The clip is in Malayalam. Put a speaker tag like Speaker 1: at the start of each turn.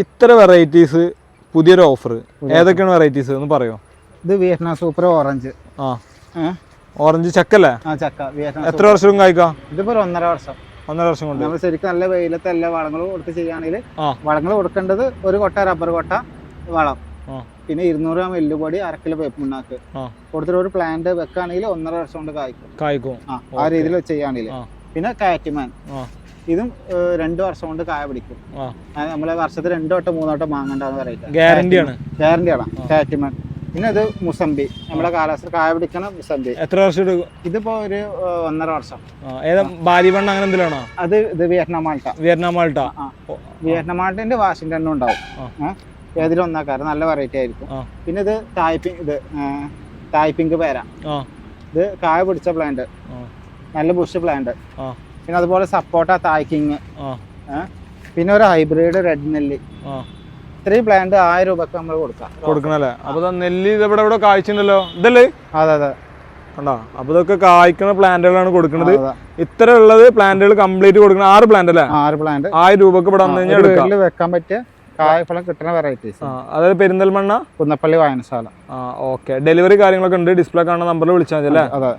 Speaker 1: ഇത്ര വെറൈറ്റീസ് പുതിയൊരു ഓഫർ ഏതൊക്കെയാണ് വെറൈറ്റീസ് ഒന്ന് പറയോ?
Speaker 2: ഇത് വിയറ്റ്നാം സൂപ്പർ ഓറഞ്ച്.
Speaker 1: ഓറഞ്ച് ചക്കല്ലേ?
Speaker 2: ചക്ക വിയറ്റ്നാം.
Speaker 1: എത്ര വർഷം കായ്ക്കാം?
Speaker 2: ഇതിപ്പോ 1.5 വർഷം കൊണ്ട് നമ്മൾ ശരിക്കും നല്ല വെയിലത്തെ എല്ലാ വളങ്ങളും കൊടുത്ത് ചെയ്യുകയാണെങ്കിൽ വളങ്ങൾ കൊടുക്കേണ്ടത് ഒരു കൊട്ട റബ്ബർ കൊട്ട വളം, പിന്നെ 200 ഗ്രാം എല്ലുപൊടി, 1/2 കിലോ വേപ്പ് പിണ്ണാക്ക് കൊടുത്തിട്ട് ഒരു പ്ലാന്റ് വെക്കുകയാണെങ്കിൽ 1.5 വർഷം കൊണ്ട് കായ്ക്കും. ആ രീതിയിൽ ചെയ്യുകയാണെങ്കിൽ. പിന്നെ കാറ്റ്മാൻ, ഇതും 2 വർഷം കൊണ്ട് കായ പിടിക്കും. നമ്മളെ വർഷത്തിൽ 2 വട്ടം 3 വട്ടം വാങ്ങേണ്ടതെന്ന് പറയുന്നത് ഗ്യാരണ്ടിയാണ് കാറ്റ്മാൻ. പിന്നെ ഇത് മുസംബി, നമ്മുടെ കാലാവസ്ഥ കായ പിടിക്കണ മുസംബി.
Speaker 1: എത്ര വർഷം എടുക്കും?
Speaker 2: ഇതിപ്പോ ഒരു 1.5 വർഷം.
Speaker 1: ബാലിബണ്ണ അങ്ങനെ എന്തെങ്കിലും?
Speaker 2: ഇത് വിയറ്റ്നാം മാൾട്ട. വിയറ്റ്നാം മാൾട്ടിന്റെ വാഷിംഗ്ടണും ഉണ്ടാവും. ഏതിലും ഒന്നാക്കാറ് നല്ല വെറൈറ്റി ആയിരിക്കും. പിന്നെ ഇത് തായ്പിങ്ക് പേര. ഇത് കായ പിടിച്ച പ്ലാന്റ്, നല്ല ബുഷ് പ്ലാന്റ്. പിന്നെ അതുപോലെ സപ്പോട്ട തായ്ക്കിങ്. പിന്നെ ഒരു ഹൈബ്രിഡ് റെഡ് നെല്ലി. ഇത്രയും പ്ലാന്റ് 1000 രൂപക്ക് നമ്മൾ കൊടുക്കണല്ലേ?
Speaker 1: അപ്പൊ നെല്ലി ഇവിടെ കായ്ച്ചിട്ടുണ്ടല്ലോ, ഇതല്ലേ?
Speaker 2: അതെ.
Speaker 1: കണ്ടോ? അപ്പൊ ഇതൊക്കെ കായ്ക്കുന്ന പ്ലാന്റുകളാണ് കൊടുക്കുന്നത്. ഇത്ര ഉള്ളത് പ്ലാന്റുകൾ കംപ്ലീറ്റ് കൊടുക്കണം. 6 പ്ലാന്റ് അല്ലേ?
Speaker 2: 6 പ്ലാന്റ്
Speaker 1: 1000 രൂപക്ക് ഇവിടെ വന്നു കഴിഞ്ഞാൽ
Speaker 2: വെക്കാൻ പറ്റിയ കായഫലം കിട്ടുന്ന വെറൈറ്റീസ്.
Speaker 1: അതായത് പെരിന്തൽമണ്ണ,
Speaker 2: കുന്നപ്പള്ളി, വായനശാല.
Speaker 1: ഓക്കെ. ഡെലിവറി കാര്യങ്ങളൊക്കെ ഉണ്ട്. ഡിസ്പ്ലേ കാണുന്ന നമ്പറിൽ വിളിച്ചാൽ മതി അല്ലേ?
Speaker 2: അതെ.